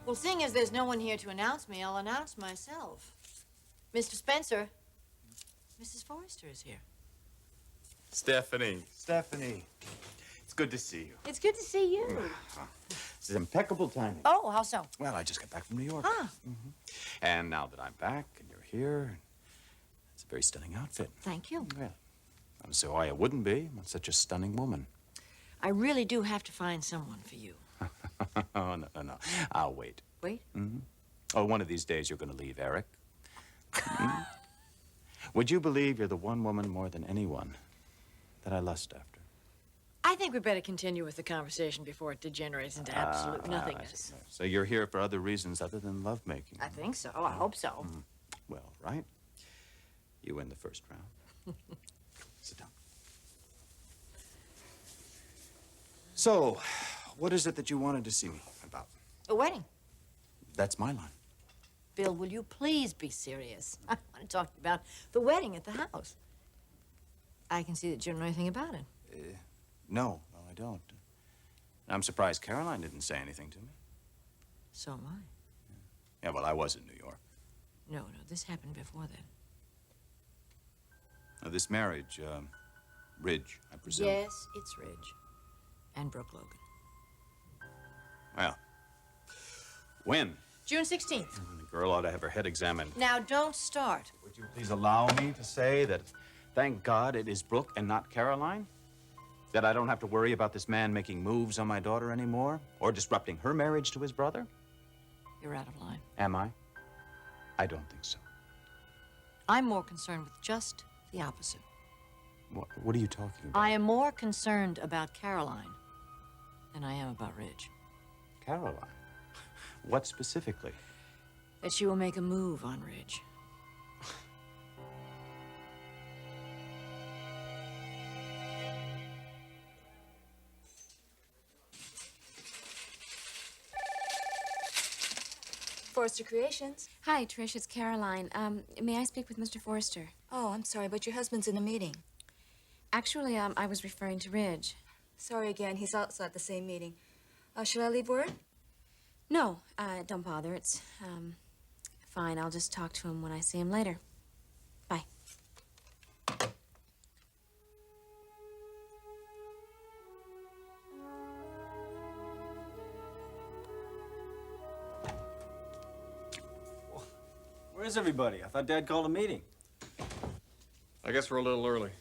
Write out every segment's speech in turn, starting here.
Well, seeing as there's no one here to announce me, I'll announce myself. Mr. Spencer, Mrs. Forrester is here. Stephanie. Stephanie. It's good to see you. It's good to see you. This is impeccable timing. Oh, how so? Well, I just got back from New York. Ah. And now that I'm back and you're here, it's a very stunning outfit. Thank you. Well, I don't see why it wouldn't be with such a stunning woman. I really do have to find someone for you. Oh, no. I'll wait. Wait? Oh, one of these days you're going to leave Eric. Would you believe you're the one woman more than anyone that I lust after? I think we better continue with the conversation before it degenerates into absolute nothingness. So you're here for other reasons other than lovemaking? I think so. I hope so. Well, right. You win the first round. Sit down. So, what is it that you wanted to see me about? A wedding. That's my line. Bill, will you please be serious? I want to talk about the wedding at the house. I can see that you don't know anything about it. No, I don't. I'm surprised Caroline didn't say anything to me. So am I. Yeah, well, I was in New York. No, this happened before then. Now, this marriage, Ridge, I presume. Yes, it's Ridge. And Brooke Logan. Well, when? June 16th. The girl ought to have her head examined. Now, don't start. Would you please allow me to say that, thank God, it is Brooke and not Caroline? That I don't have to worry about this man making moves on my daughter anymore, or disrupting her marriage to his brother? You're out of line. Am I? I don't think so. I'm more concerned with just the opposite. What are you talking about? I am more concerned about Caroline than I am about Ridge. Caroline? What specifically? That she will make a move on Ridge. Forrester Creations. Hi, Trish, it's Caroline. May I speak with Mr. Forrester? Oh, I'm sorry, but your husband's in a meeting. Actually, I was referring to Ridge. Sorry again, he's also at the same meeting. Should I leave word? No, don't bother. It's, fine. I'll just talk to him when I see him later. Bye. Where's everybody? I thought Dad called a meeting. I guess we're a little early.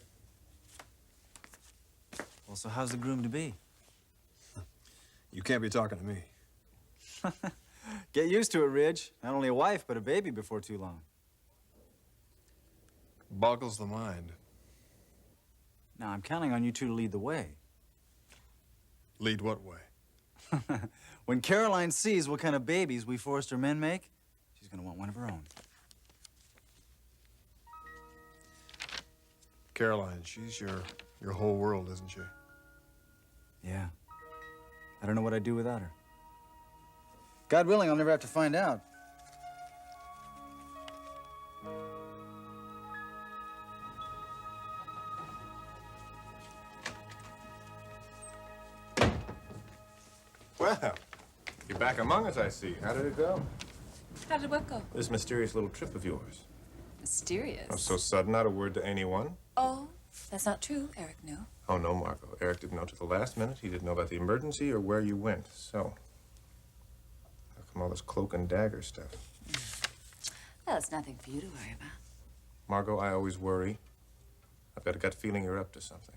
Well, so how's the groom-to-be? You can't be talking to me. Get used to it, Ridge. Not only a wife, but a baby before too long. Boggles the mind. Now, I'm counting on you two to lead the way. Lead what way? When Caroline sees what kind of babies we Forrester men make, she's gonna want one of her own. Caroline, she's your whole world, isn't she? Yeah. I don't know what I'd do without her. God willing, I'll never have to find out. Well, you're back among us, I see. How did it go? How did what go? This mysterious little trip of yours. Mysterious. Oh, so sudden, not a word to anyone? Oh, that's not true. Eric knew. Oh, no, Margo. Eric didn't know till the last minute. He didn't know about the emergency or where you went. So, how come all this cloak and dagger stuff? Well, it's nothing for you to worry about. Margo, I always worry. I've got a gut feeling you're up to something.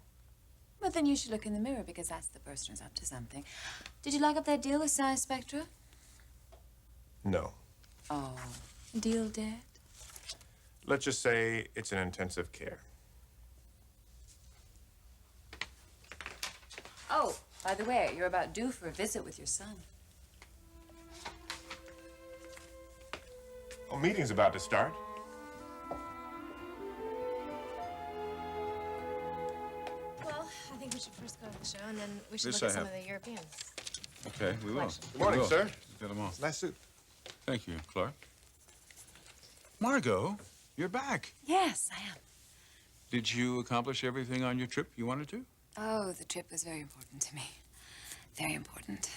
But then you should look in the mirror because that's the person who's up to something. Did you lock up that deal with Spectra? No. Oh, deal dead? Let's just say it's in intensive care. Oh, by the way, you're about due for a visit with your son. Oh, meeting's about to start. Well, I think we should first go to the show, and then we should This look at I some have. of the Europeans. Okay, we will. Good morning, We will. sir. Get them on. Nice suit. Thank you, Clarke. Margo, you're back. Yes, I am. Did you accomplish everything on your trip you wanted to? Oh, the trip was very important to me. Very important.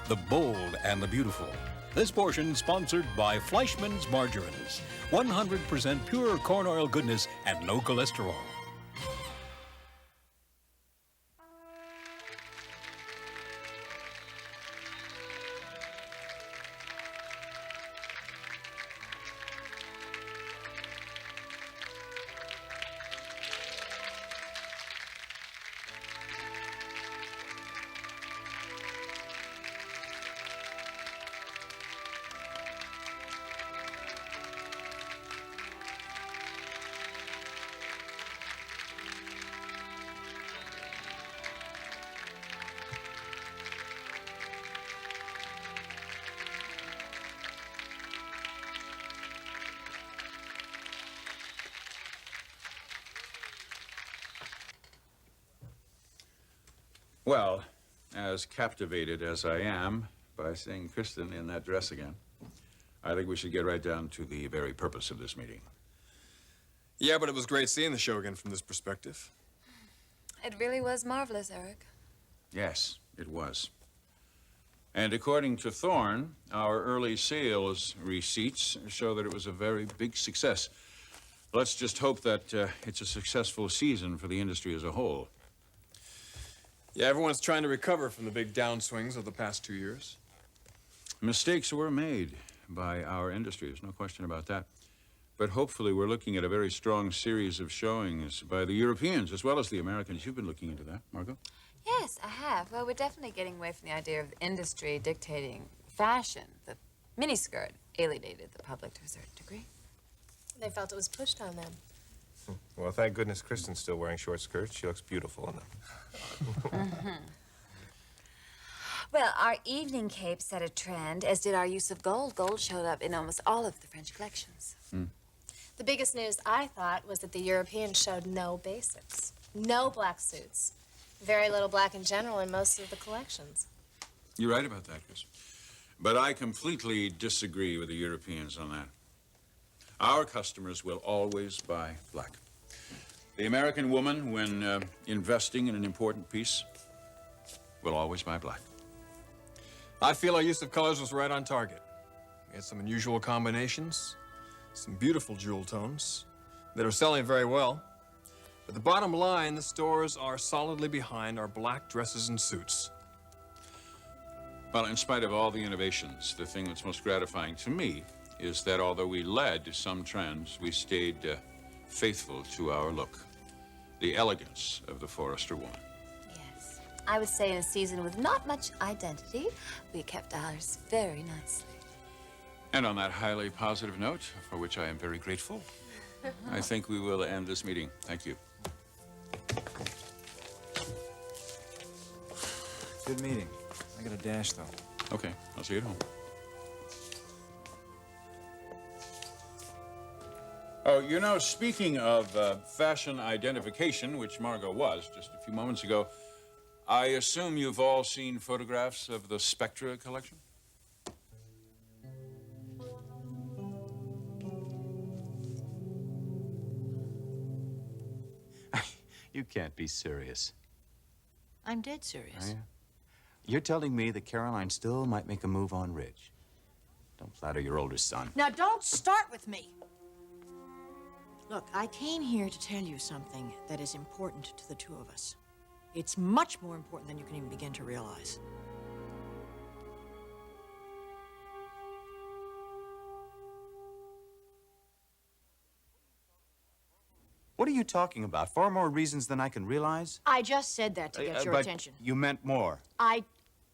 the bold and the beautiful. This portion sponsored by Fleischmann's Margarines. 100% pure corn oil goodness and no cholesterol. Well, as captivated as I am by seeing Kristen in that dress again, I think we should get right down to the very purpose of this meeting. Yeah, but it was great seeing the show again from this perspective. It really was marvelous, Eric. Yes, it was. And according to Thorne, our early sales receipts show that it was a very big success. Let's just hope that it's a successful season for the industry as a whole. Yeah, everyone's trying to recover from the big downswings of the past 2 years. Mistakes were made by our industry, there's no question about that. But hopefully we're looking at a very strong series of showings by the Europeans as well as the Americans. You've been looking into that, Margo? Yes, I have. Well, we're definitely getting away from the idea of the industry dictating fashion. The miniskirt alienated the public to a certain degree. They felt it was pushed on them. Well, thank goodness Kristen's still wearing short skirts. She looks beautiful in them. Well, our evening capes set a trend, as did our use of gold. Gold showed up in almost all of the French collections. The biggest news, I thought, was that the Europeans showed no basics. No black suits. Very little black in general in most of the collections. You're right about that, Chris. But I completely disagree with the Europeans on that. Our customers will always buy black. The American woman, when investing in an important piece, will always buy black. I feel our use of colors was right on target. We had some unusual combinations, some beautiful jewel tones that are selling very well. But the bottom line, the stores are solidly behind our black dresses and suits. Well, in spite of all the innovations, the thing that's most gratifying to me is that although we led some trends, we stayed faithful to our look. The elegance of the Forrester woman. Yes. I would say in a season with not much identity, we kept ours very nicely. And on that highly positive note, for which I am very grateful, I think we will end this meeting. Thank you. Good meeting. I got a dash, though. Okay, I'll see you at home. Oh, you know, speaking of fashion identification, which Margo was just a few moments ago, I assume you've all seen photographs of the Spectra collection? You can't be serious. I'm dead serious. Are you? You're telling me that Caroline still might make a move on Ridge. Don't flatter your older son. Now, don't start with me. Look, I came here to tell you something that is important to the two of us. It's much more important than you can even begin to realize. What are you talking about? Far more reasons than I can realize? I just said that to get your But attention. you meant more.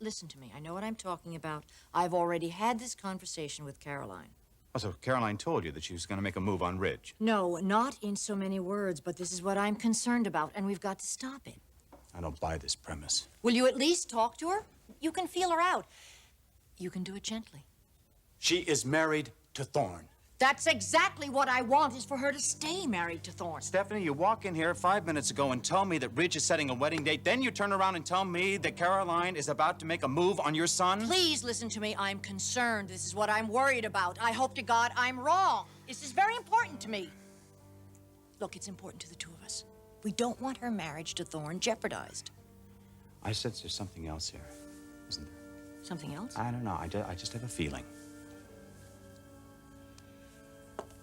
Listen to me. I know what I'm talking about. I've already had this conversation with Caroline. Oh, so Caroline told you that she was going to make a move on Ridge. No, not in so many words, but this is what I'm concerned about, and we've got to stop it. I don't buy this premise. Will you at least talk to her? You can feel her out. You can do it gently. She is married to Thorne. That's exactly what I want, is for her to stay married to Thorne. Stephanie, you walk in here 5 minutes ago and tell me that Ridge is setting a wedding date. Then you turn around and tell me that Caroline is about to make a move on your son? Please listen to me. I'm concerned. This is what I'm worried about. I hope to God I'm wrong. This is very important to me. Look, it's important to the two of us. We don't want her marriage to Thorne jeopardized. I sense there's something else here, isn't there? Something else? I don't know. I just have a feeling.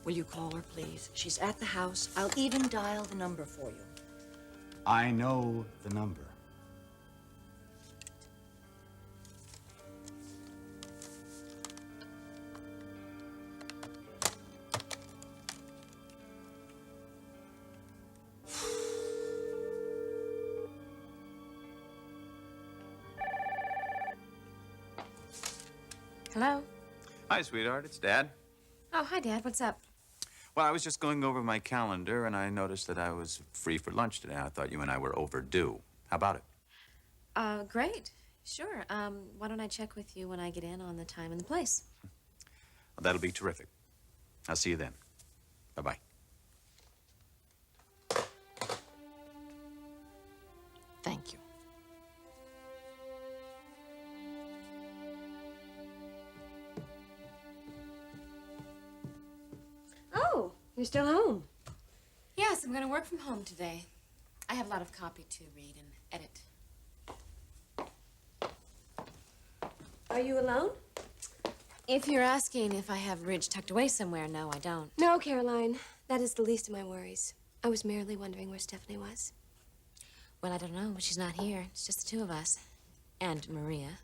Will you call her, please? She's at the house. I'll even dial the number for you. I know the number. Hello? Hi, sweetheart. It's Dad. Oh, hi, Dad. What's up? Well, I was just going over my calendar, and I noticed that I was free for lunch today. I thought you and I were overdue. How about it? Great. Sure. Why don't I check with you when I get in on the time and the place? Well, that'll be terrific. I'll see you then. Bye-bye. Thank you. Oh, you're still home. Yes, I'm going to work from home today. I have a lot of copy to read and edit. Are you alone? If you're asking if I have Ridge tucked away somewhere, no, I don't. No, Caroline. That is the least of my worries. I was merely wondering where Stephanie was. Well, I don't know, but she's not here. It's just the two of us. And Maria.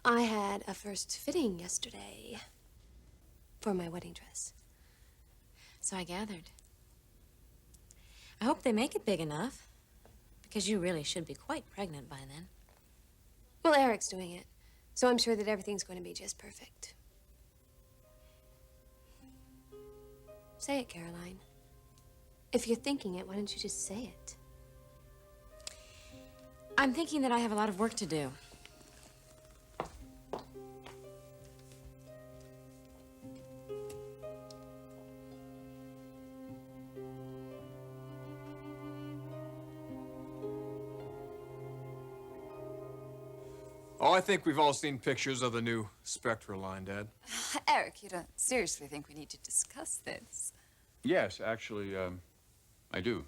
I had a first fitting yesterday for my wedding dress. So I gathered. I hope they make it big enough, because you really should be quite pregnant by then. Well, Eric's doing it, so I'm sure that everything's going to be just perfect. Say it, Caroline. If you're thinking it, why don't you just say it? I'm thinking that I have a lot of work to do. Oh, I think we've all seen pictures of the new Spectra line, Dad. Eric, you don't seriously think we need to discuss this? Yes, actually, I do.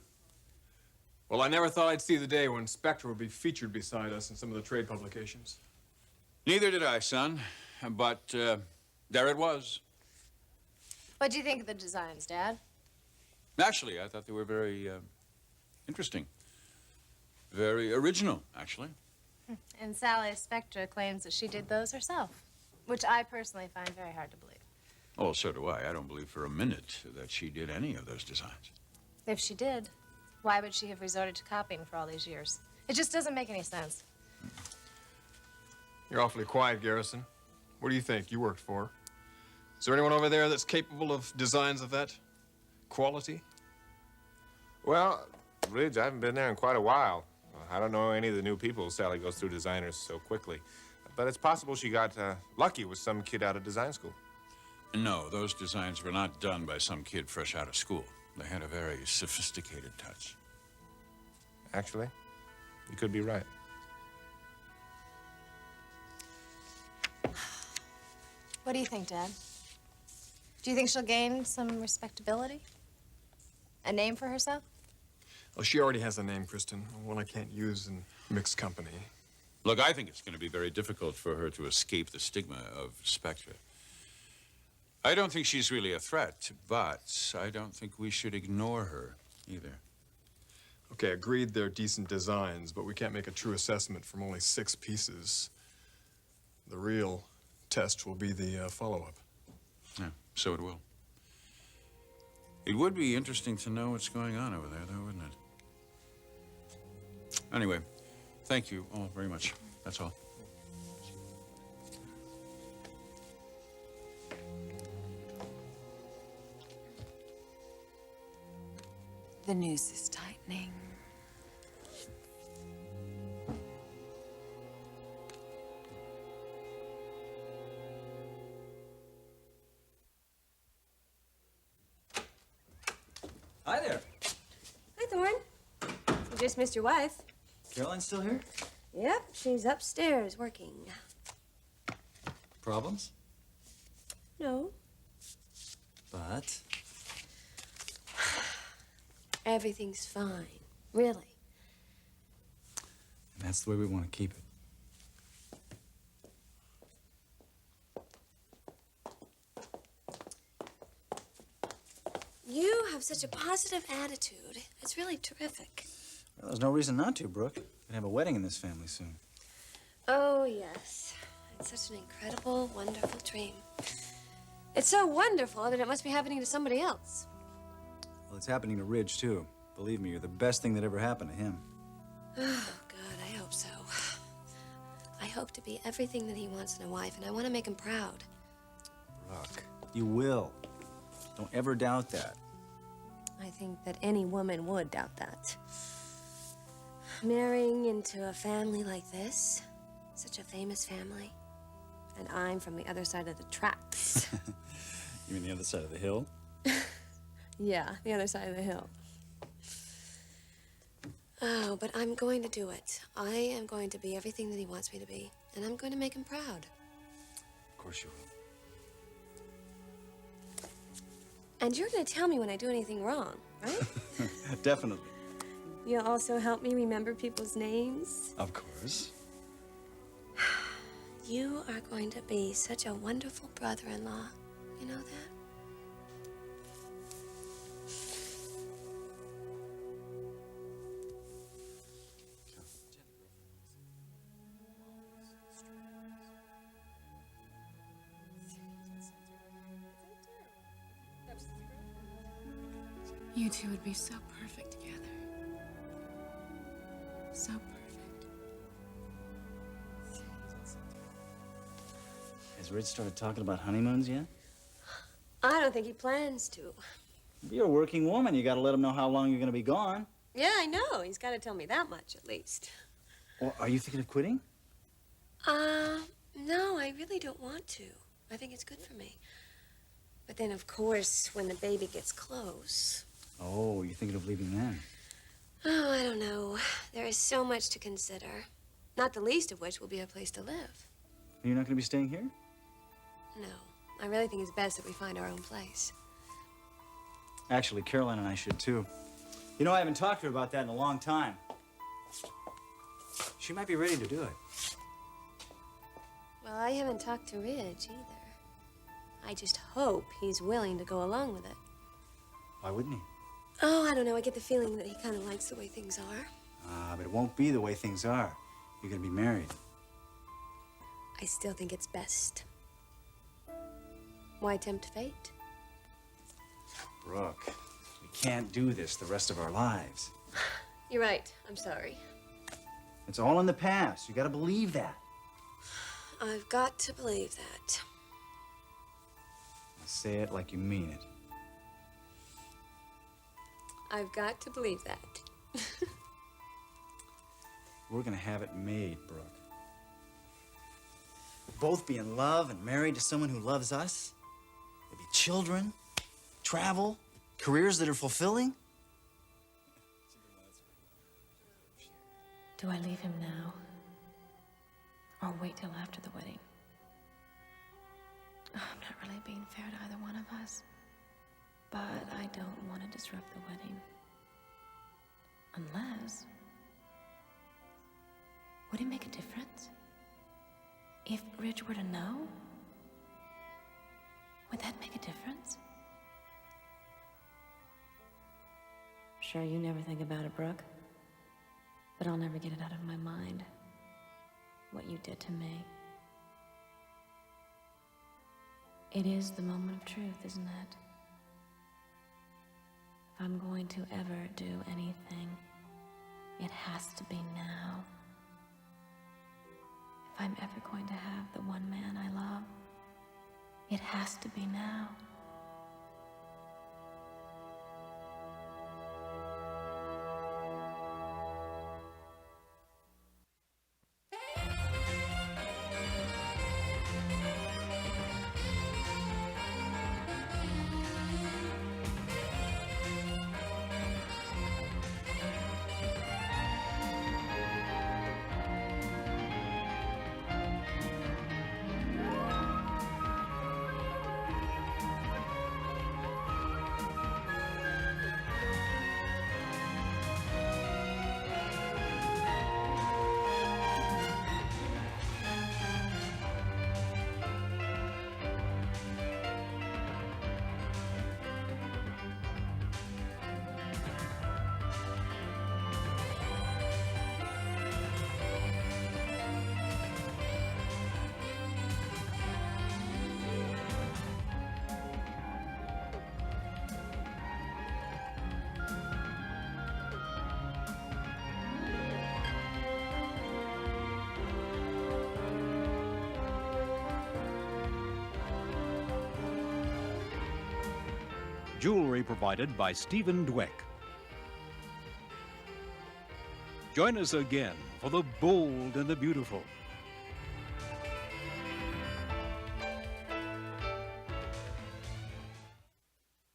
Well, I never thought I'd see the day when Spectra would be featured beside us in some of the trade publications. Neither did I, son. But there it was. What do you think of the designs, Dad? Actually, I thought they were very interesting. Very original, actually. And Sally Spectra claims that she did those herself, which I personally find very hard to believe. Oh, so do I. I don't believe for a minute that she did any of those designs. If she did, why would she have resorted to copying for all these years? It just doesn't make any sense. You're awfully quiet, Garrison. What do you think? You worked for her. Is there anyone over there that's capable of designs of that quality? Well, Ridge, I haven't been there in quite a while. I don't know any of the new people. Sally goes through designers so quickly. But it's possible she got lucky with some kid out of design school. No, those designs were not done by some kid fresh out of school. They had a very sophisticated touch. Actually, you could be right. What do you think, Dad? Do you think she'll gain some respectability? A name for herself? Well, she already has a name, Kristen. One I can't use in mixed company. Look, I think it's going to be very difficult for her to escape the stigma of Spectra. I don't think she's really a threat, but I don't think we should ignore her either. Okay, agreed they're decent designs, but we can't make a true assessment from only 6 pieces. The real test will be the follow-up. Yeah, so it will. It would be interesting to know what's going on over there, though, wouldn't it? Anyway, thank you all very much. That's all. The noose is tightening. Hi there. Hi, Thorne. You just missed your wife. Caroline's still here? Yep, she's upstairs working. Problems? No, But everything's fine. Really. that's the way we want to keep it. have such a positive attitude. It's really terrific. Well, there's no reason not to, Brooke. We're gonna have a wedding in this family soon. Oh, yes. It's such an incredible, wonderful dream. It's so wonderful that it must be happening to somebody else. Well, it's happening to Ridge, too. Believe me, you're the best thing that ever happened to him. Oh, God, I hope so. I hope to be everything that he wants in a wife, and I want to make him proud. Brooke, you will. Don't ever doubt that. I think that any woman would doubt that. Marrying into a family like this, such a famous family, and I'm from the other side of the tracks. You mean the other side of the hill? Yeah, the other side of the hill. Oh, but I'm going to do it. I am going to be everything that he wants me to be, and I'm going to make him proud. Of course you will. And you're going to tell me when I do anything wrong, right? Definitely. You'll also help me remember people's names. Of course. You are going to be such a wonderful brother-in-law. You know that? You two would be so perfect together. So perfect. Has Ridge started talking about honeymoons yet? I don't think he plans to. You're a working woman. You gotta let him know how long you're gonna be gone. Yeah, I know. He's got to tell me that much, at least. Well, are you thinking of quitting? No, I really don't want to. I think it's good for me. But then, of course, when the baby gets close... Oh, you're thinking of leaving then? Oh, I don't know. There is so much to consider. Not the least of which will be a place to live. You're not gonna be staying here? No. I really think it's best that we find our own place. Actually, Caroline and I should, too. You know, I haven't talked to her about that in a long time. She might be ready to do it. Well, I haven't talked to Ridge, either. I just hope he's willing to go along with it. Why wouldn't he? Oh, I don't know. I get the feeling that he kind of likes the way things are. But it won't be the way things are. You're gonna be married. I still think it's best. Why tempt fate? Brooke, we can't do this the rest of our lives. You're right. I'm sorry. It's all in the past. You gotta believe that. I've got to believe that. Now say it like you mean it. I've got to believe that. We're gonna have it made, Brooke. We'll both be in love and married to someone who loves us. There'll be children, travel, careers that are fulfilling. Do I leave him now? Or wait till after the wedding? Oh, I'm not really being fair to either one of us. But I don't want to disrupt the wedding. Unless... would it make a difference? If Ridge were to know? Would that make a difference? Sure, you never think about it, Brooke. But I'll never get it out of my mind. What you did to me. It is the moment of truth, isn't it? If I'm going to ever do anything, it has to be now. If I'm ever going to have the one man I love, it has to be now. jewelry provided by Stephen Dweck. Join us again for the bold and the beautiful.